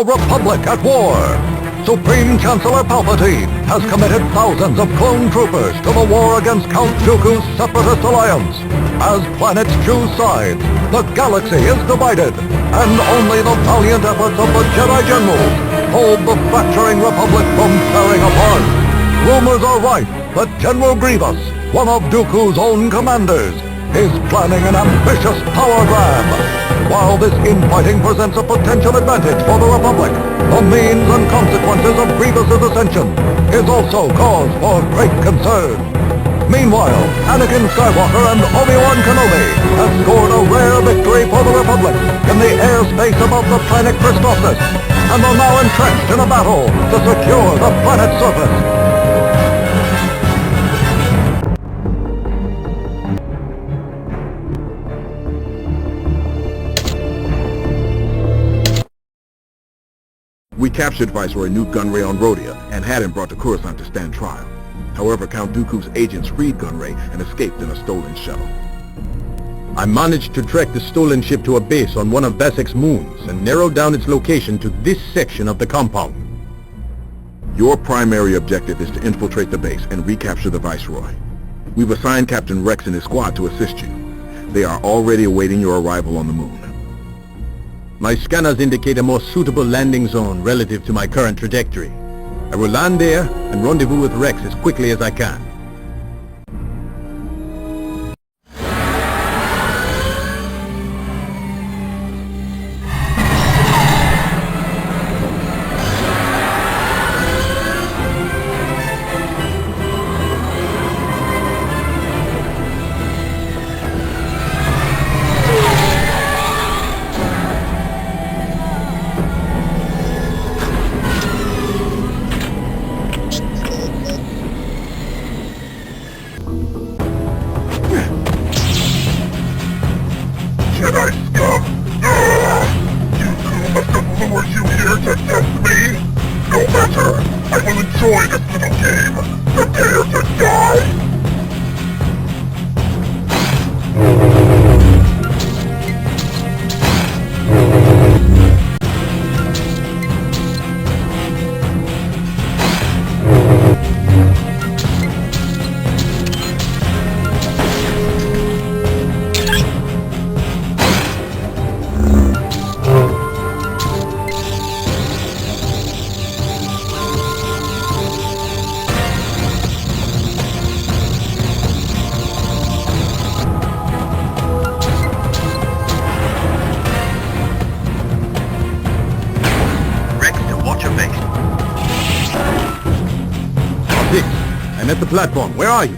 a republic at war. Supreme Chancellor Palpatine has committed thousands of clone troopers to the war against Count Dooku's Separatist Alliance. As planets choose sides, the galaxy is divided, and only the valiant efforts of the Jedi Generals hold the fracturing republic from tearing apart. Rumors are rife that General Grievous, one of Dooku's own commanders, is planning an ambitious power grab. While this infighting presents a potential advantage for the Republic, the means and consequences of Grievous's ascension is also cause for great concern. Meanwhile, Anakin Skywalker and Obi-Wan Kenobi have scored a rare victory for the Republic in the airspace above the planet Christophsis, and are now entrenched in a battle to secure the planet's surface. We captured Viceroy Newt Gunray on Rhodia and had him brought to Coruscant to stand trial. However, Count Dooku's agents freed Gunray and escaped in a stolen shuttle. I managed to track the stolen ship to a base on one of Vasek's moons and narrowed down its location to this section of the compound. Your primary objective is to infiltrate the base and recapture the Viceroy. We've assigned Captain Rex and his squad to assist you. They are already awaiting your arrival on the moon. My scanners indicate a more suitable landing zone relative to my current trajectory. I will land there and rendezvous with Rex as quickly as I can. I'm at the platform. Where are you?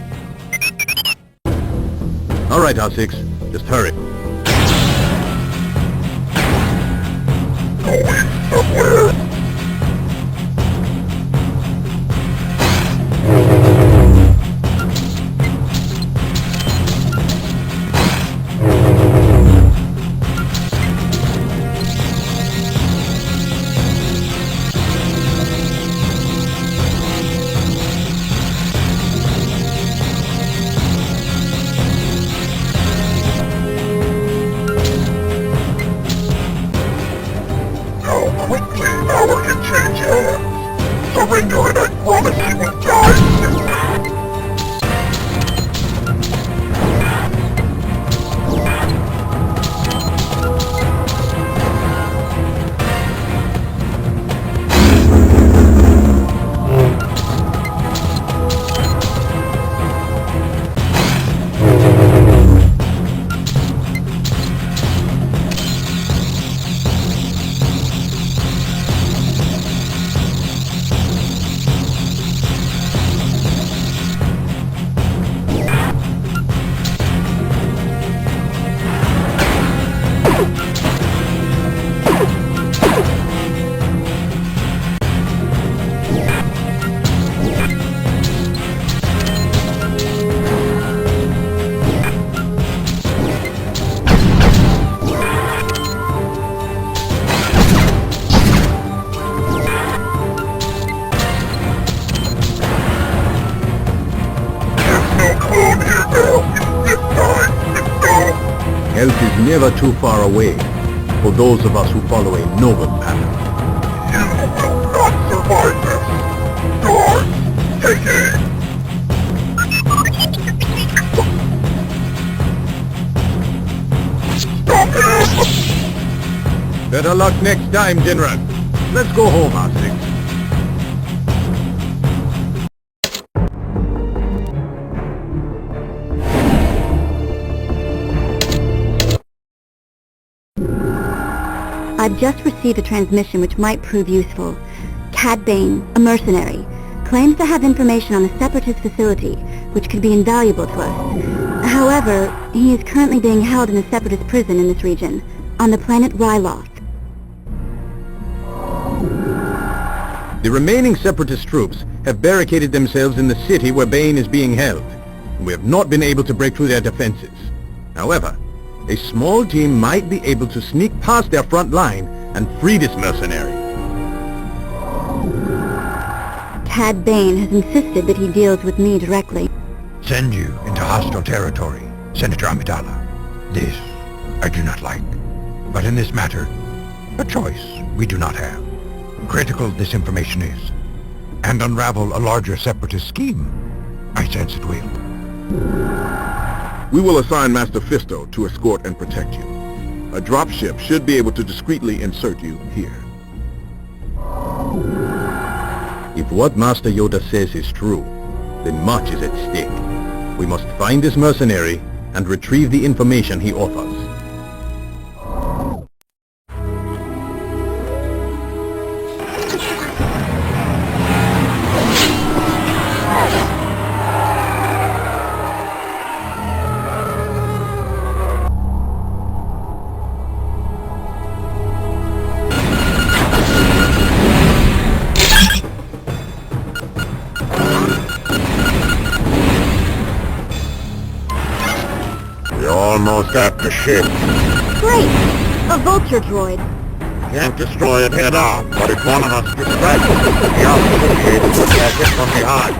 All right, R6. Just hurry. Going somewhere. Surrender and I promise you will die! Help is never too far away for those of us who follow a noble path. Better luck next time, General. Let's go home, R6. I've just received a transmission which might prove useful. Cad Bane, a mercenary, claims to have information on a Separatist facility, which could be invaluable to us. However, he is currently being held in a Separatist prison in this region, on the planet Ryloth. The remaining Separatist troops have barricaded themselves in the city where Bane is being held. We have not been able to break through their defenses. However, a small team might be able to sneak past their front line and free this mercenary. Cad Bane has insisted that he deals with me directly. Send you into hostile territory, Senator Amidala. This I do not like. But in this matter, a choice we do not have. Critical this information is, and unravel a larger Separatist scheme. I sense it will. We will assign Master Fisto to escort and protect you. A dropship should be able to discreetly insert you here. If what Master Yoda says is true, then much is at stake. We must find this mercenary and retrieve the information he offers. Almost at the ship. Great! A vulture droid. Can't destroy it head on, but if one of us distracts it, the other will be able to attack it from behind.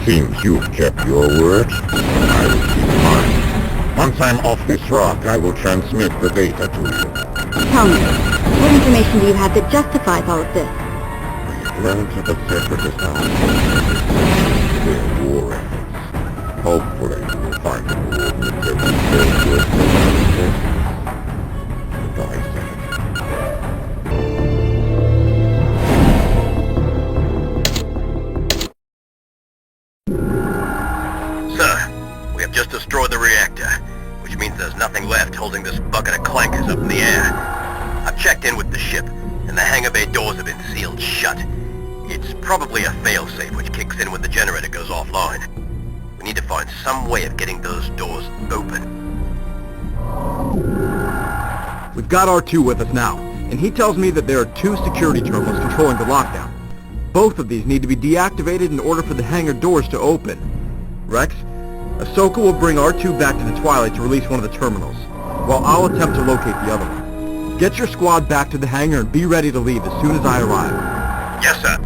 Seems you've kept your word. I will keep mine. Once I'm off this rock, I will transmit the data to you. Tell me, what information do you have that justifies all of this? We've learned of the Separatist Alliance, their war efforts. Hopefully, we will find the coordinates that we built with the Goodbye, Senator. Just destroyed the reactor, which means there's nothing left holding this bucket of clankers up in the air. I've checked in with the ship, and the hangar bay doors have been sealed shut. It's probably a failsafe which kicks in when the generator goes offline. We need to find some way of getting those doors open. We've got R2 with us now, and he tells me that there are 2 security terminals controlling the lockdown. Both of these need to be deactivated in order for the hangar doors to open. Rex, Ahsoka will bring R2 back to the Twilight to release one of the terminals, while I'll attempt to locate the other one. Get your squad back to the hangar and be ready to leave as soon as I arrive. Yes, sir.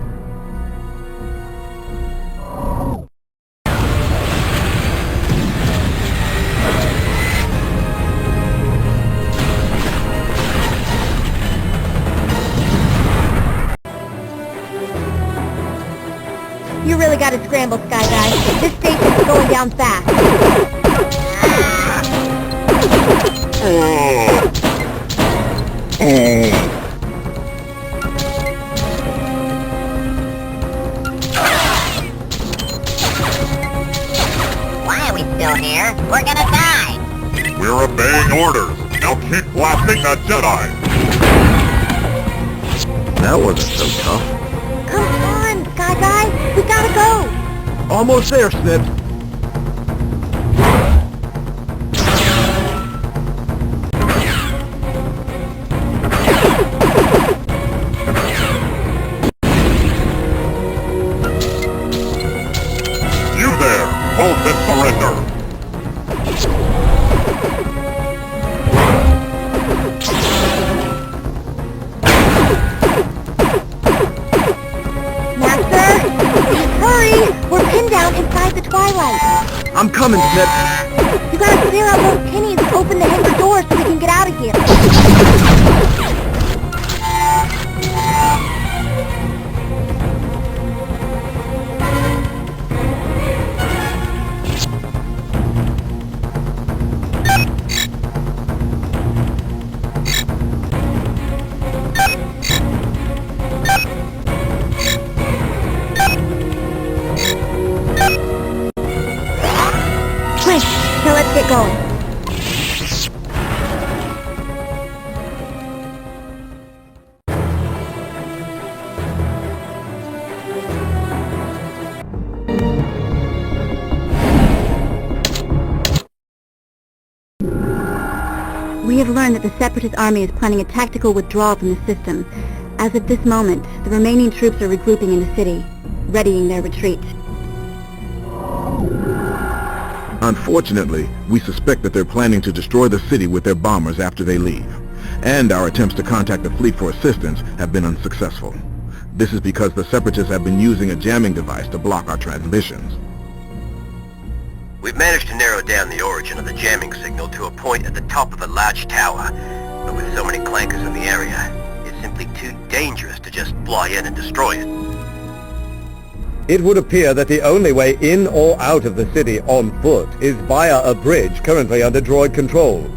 You really gotta scramble, Sky Guy. This station's going down fast. Why are we still here? We're gonna die! We're obeying orders. Now keep blasting that Jedi! That wasn't so tough. Come on, Sky Guy! We gotta go! Almost there, Snips. coming, Smith. You gotta clear out those pennies and open the hangar door so we can get out of here. Quick, so let's get going. We have learned that the Separatist army is planning a tactical withdrawal from the system. As of this moment, the remaining troops are regrouping in the city, readying their retreat. Unfortunately, we suspect that they're planning to destroy the city with their bombers after they leave. And our attempts to contact the fleet for assistance have been unsuccessful. This is because the Separatists have been using a jamming device to block our transmissions. We've managed to narrow down the origin of the jamming signal to a point at the top of a large tower, but with so many clankers in the area, it's simply too dangerous to just fly in and destroy it. It would appear that the only way in or out of the city on foot is via a bridge currently under droid control.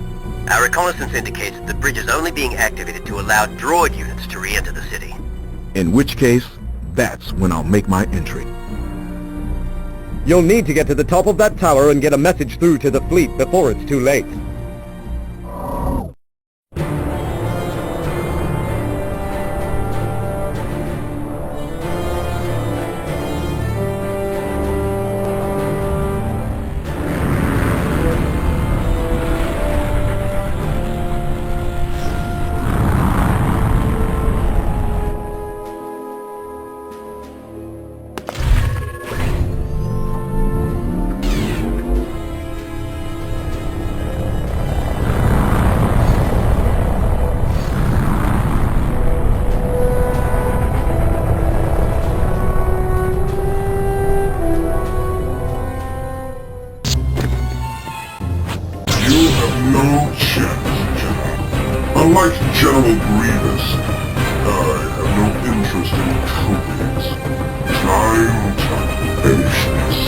Our reconnaissance indicates that the bridge is only being activated to allow droid units to re-enter the city. In which case, that's when I'll make my entry. You'll need to get to the top of that tower and get a message through to the fleet before it's too late. Unlike General Grievous, I have no interest in trophies. Time to finish this.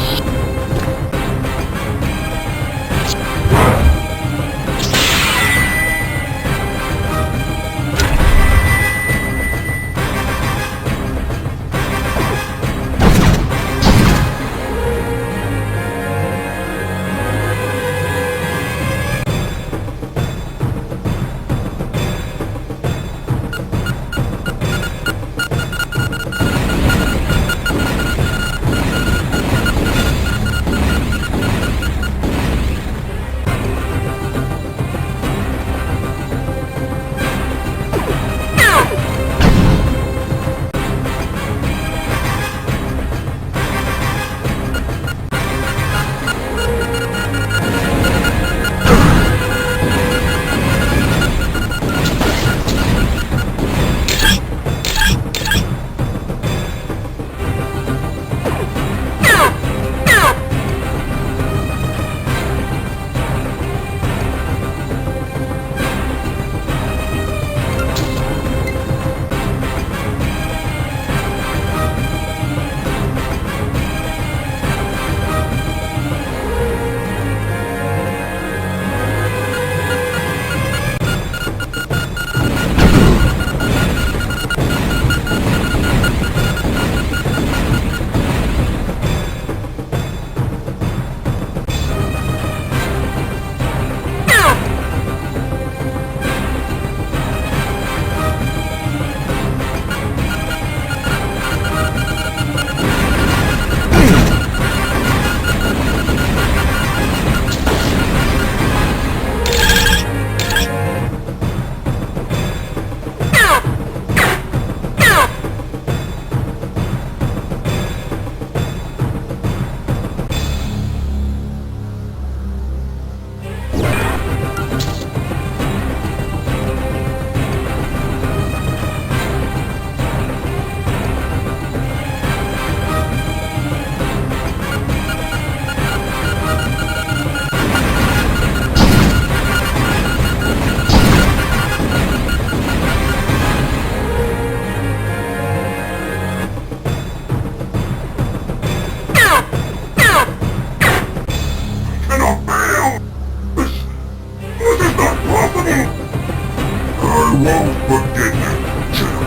won't forget it, General.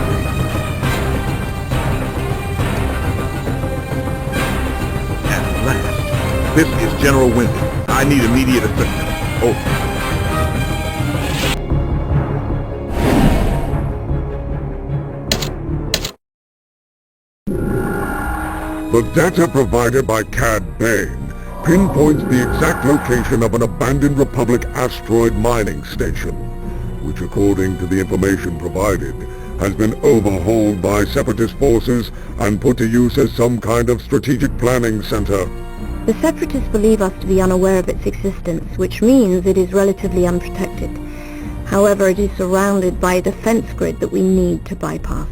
At last. This is General Winston. I need immediate assistance. Over. The data provided by Cad Bane pinpoints the exact location of an abandoned Republic asteroid mining station, which according to the information provided, has been overhauled by Separatist forces and put to use as some kind of strategic planning center. The Separatists believe us to be unaware of its existence, which means it is relatively unprotected. However, it is surrounded by a defense grid that we need to bypass.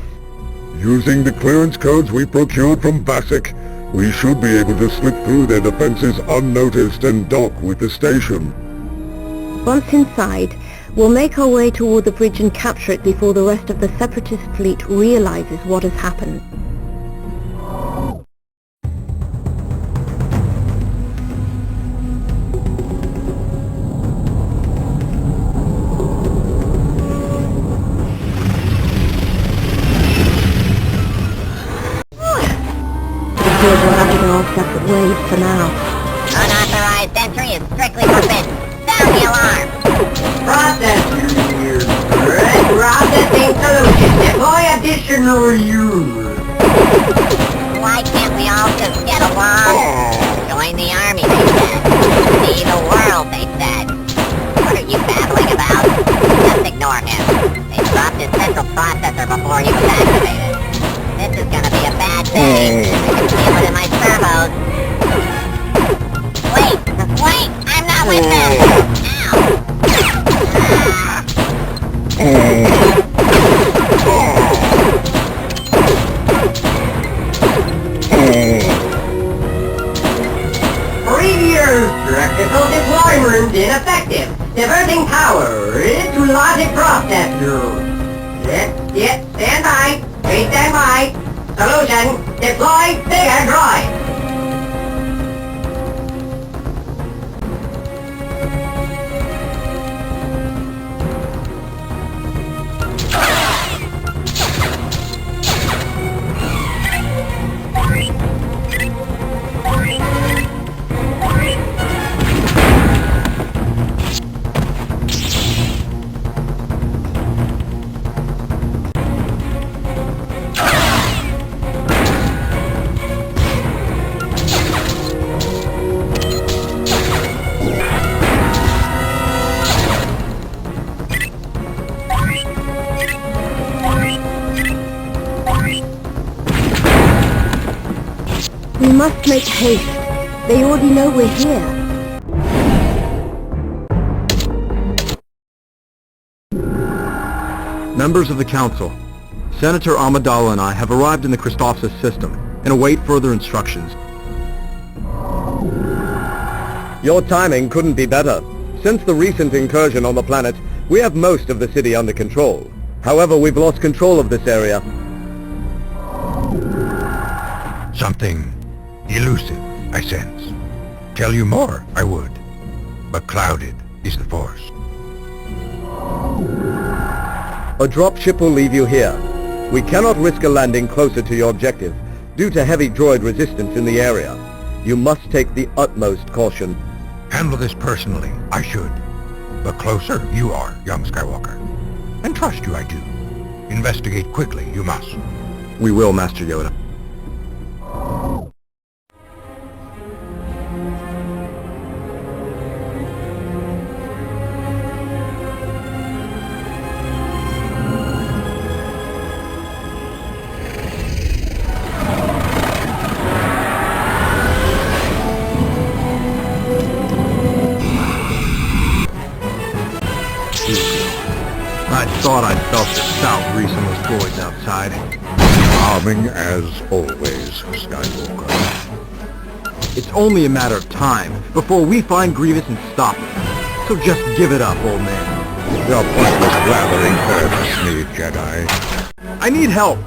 Using the clearance codes we procured from Vasek, we should be able to slip through their defenses unnoticed and dock with the station. Once inside, we'll make our way toward the bridge and capture it before the rest of the Separatist fleet realizes what has happened. We'll have to go our separate ways for now. Unauthorized entry is strictly forbidden. Sound the alarm. Processor here. Correct processing solution. Deploy additional units. Why can't we all just get along? Join the army, they said. See the world, they said. What are you babbling about? Just ignore him. They dropped his central processor before he was activated. This is gonna be a bad day. I can feel it in my servos. Wait! I'm not with them! Previous directional deployment ineffective. Diverting power into logic processor. Yep, stand by. Please stand by. Solution, deploy bigger droid. We must make haste. They already know we're here. Members of the Council, Senator Amidala and I have arrived in the Christophsis system and await further instructions. Your timing couldn't be better. Since the recent incursion on the planet, we have most of the city under control. However, we've lost control of this area. Something elusive, I sense. Tell you more, I would. But clouded is the force. A dropship will leave you here. We cannot risk a landing closer to your objective, due to heavy droid resistance in the area. You must take the utmost caution. Handle this personally, I should. But closer you are, young Skywalker. And trust you I do. Investigate quickly, you must. We will, Master Yoda. I thought I'd felt the stout grease on those droids outside. Charming as always, Skywalker. It's only a matter of time before we find Grievous and stop him. So just give it up, old man. Your pointless blathering hurts me, Jedi. I need help.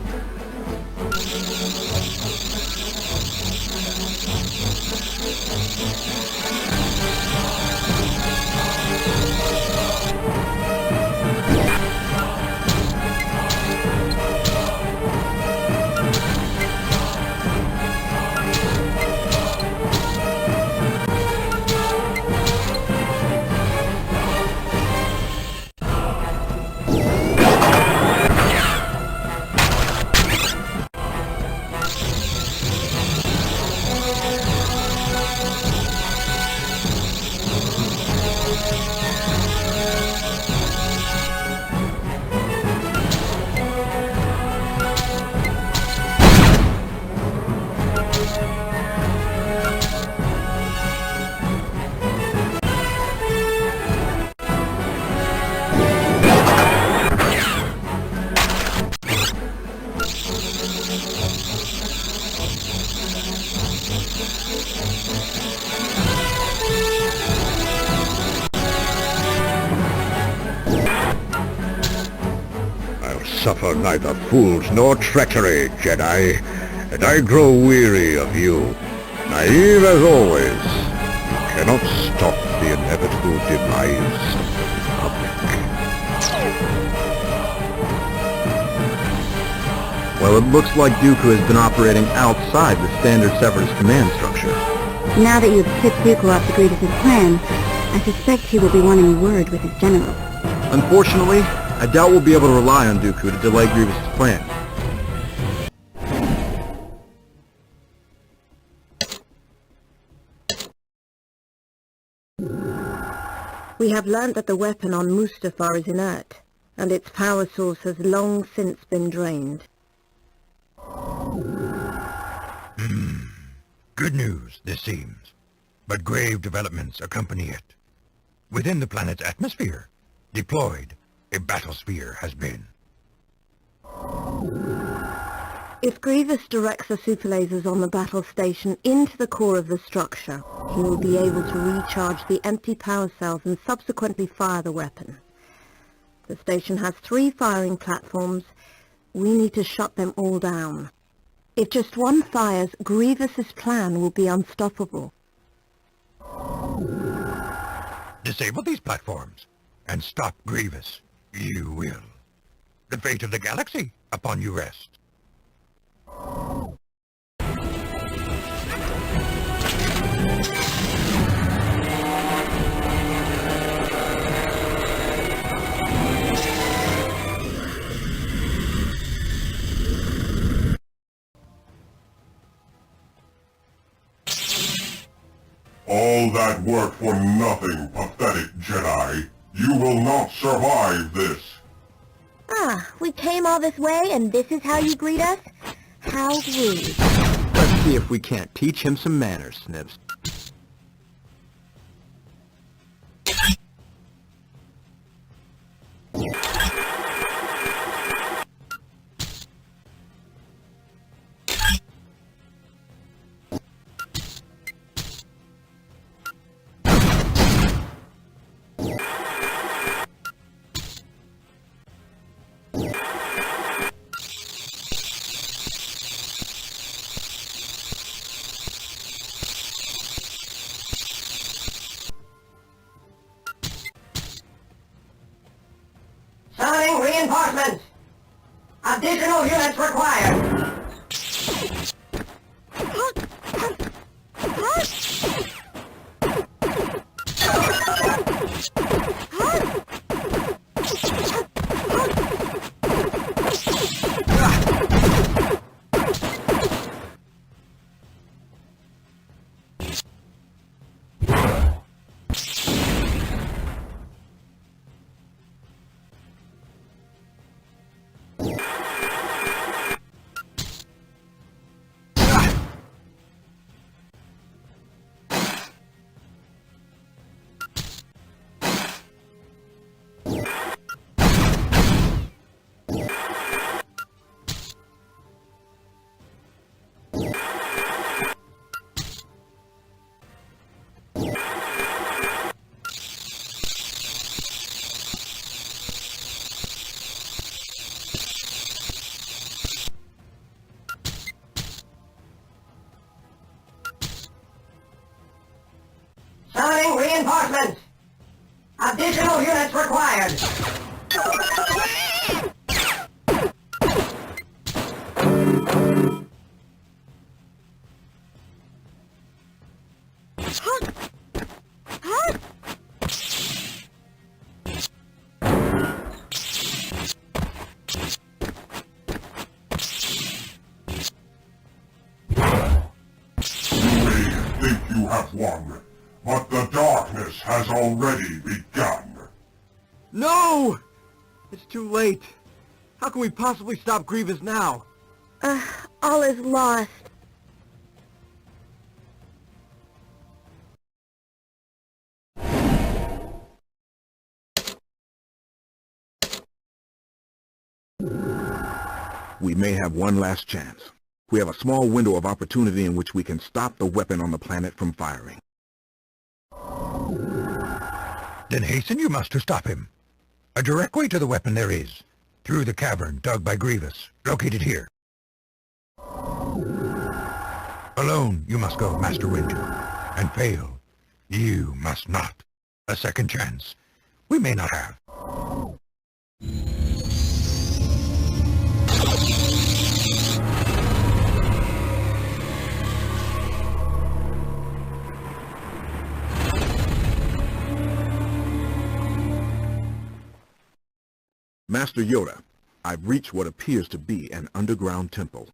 suffer neither fools nor treachery, Jedi, and I grow weary of you. Naive as always, you cannot stop the inevitable demise of the Republic. Well, it looks like Dooku has been operating outside the standard Separatist command structure. Now that you have tipped Dooku off to Grievous's plan, I suspect he will be wanting a word with his general. Unfortunately, I doubt we'll be able to rely on Dooku to delay Grievous's plan. We have learnt that the weapon on Mustafar is inert, and its power source has long since been drained. Good news, this seems. But grave developments accompany it. Within the planet's atmosphere, deployed, a battlesphere has been. If Grievous directs the superlasers on the battle station into the core of the structure, he will be able to recharge the empty power cells and subsequently fire the weapon. The station has 3 firing platforms. We need to shut them all down. If just one fires, Grievous's plan will be unstoppable. Disable these platforms, and stop Grievous. You will. The fate of the galaxy upon you rest. All that work for nothing, pathetic Jedi. You will not survive this. Ah, we came all this way and this is how you greet us? How rude. Let's see if we can't teach him some manners, Snibs. Summoning reinforcements! Additional units required! Summoning reinforcements! Additional units required! You may think you have won, but the darkness has already begun. No! It's too late. How can we possibly stop Grievous now? All is lost. We may have one last chance. We have a small window of opportunity in which we can stop the weapon on the planet from firing. Then hasten you must to stop him. A direct way to the weapon there is. through the cavern dug by Grievous, located here. Alone you must go, Master Windu, and fail. You must not. A second chance we may not have. Master Yoda, I've reached what appears to be an underground temple.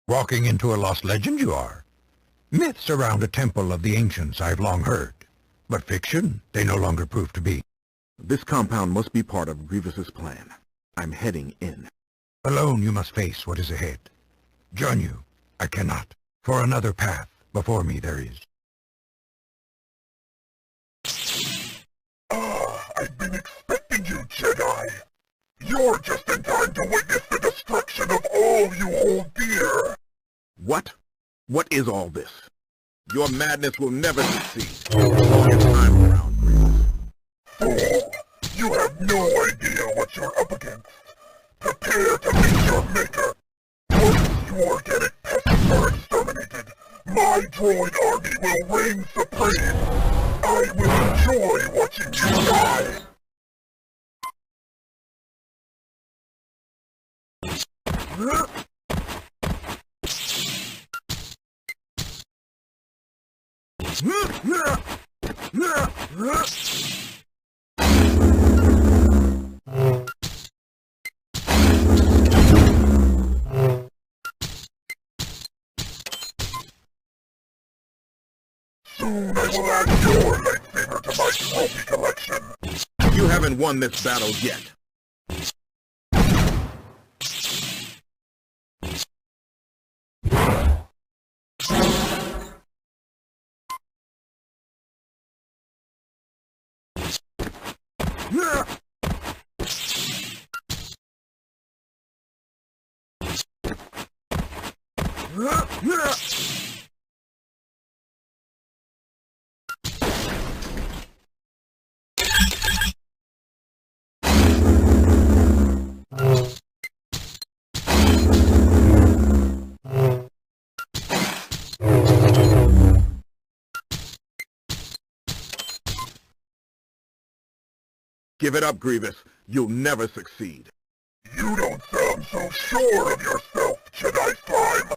Walking into a lost legend you are. Myths around a temple of the ancients I've long heard, but fiction they no longer prove to be. This compound must be part of Grievous's plan. I'm heading in. Alone you must face what is ahead. Join you, I cannot, for another path before me there is. I've been expecting you, Jedi. You're just in time to witness the destruction of all you hold dear. What? What is all this? Your madness will never succeed. As long as I'm around, Grievous. Fool! You have no idea what you're up against. Prepare to meet your maker. Once your organic pests are exterminated, my droid army will reign supreme. I will enjoy watching you die. Soon I will add your lightsaber to my trophy collection. You haven't won this battle yet. Give it up, Grievous. You'll never succeed. You don't sound so sure of yourself, Jedi Slime.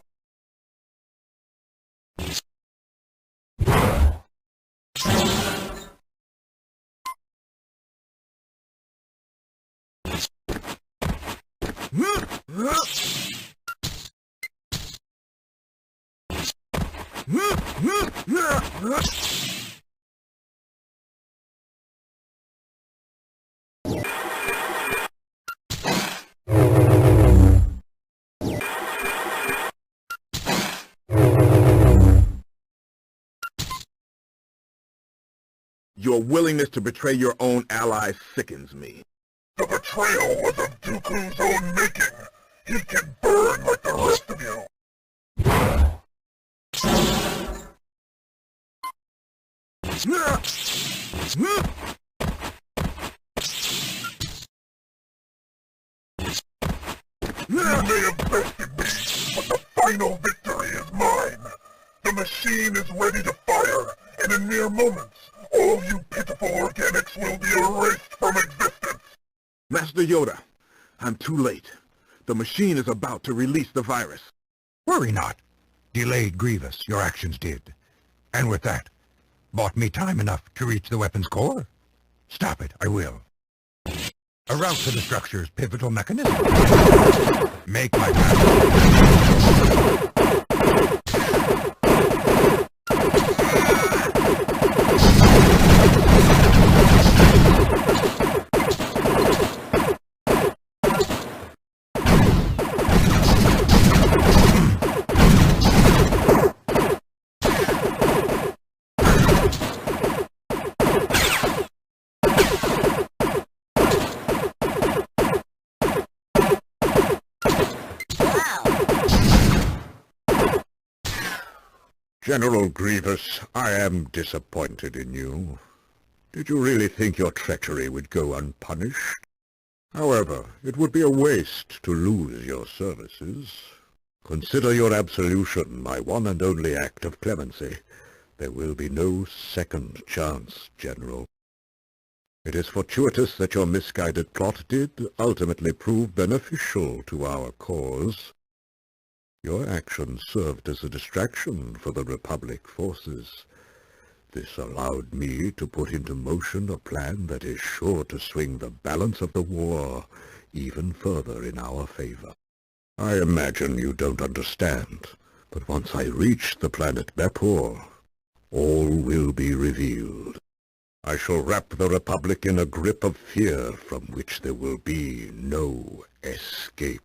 Your willingness to betray your own allies sickens me. The betrayal was of Dooku's own making. He can burn like the rest of you. You may have bested me, but the final victory is mine. The machine is ready to fire, and in mere moments, all you pitiful organics will be erased from existence. Master Yoda, I'm too late. The machine is about to release the virus. Worry not. Delayed Grievous, your actions did. And with that, bought me time enough to reach the weapon's core. Stop it, I will. A route to the structure's pivotal mechanism. Make my path. General Grievous, I am disappointed in you. Did you really think your treachery would go unpunished? However, it would be a waste to lose your services. Consider your absolution my one and only act of clemency. There will be no second chance, General. It is fortuitous that your misguided plot did ultimately prove beneficial to our cause. Your actions served as a distraction for the Republic forces. This allowed me to put into motion a plan that is sure to swing the balance of the war even further in our favor. I imagine you don't understand, but once I reach the planet Bepor, all will be revealed. I shall wrap the Republic in a grip of fear from which there will be no escape.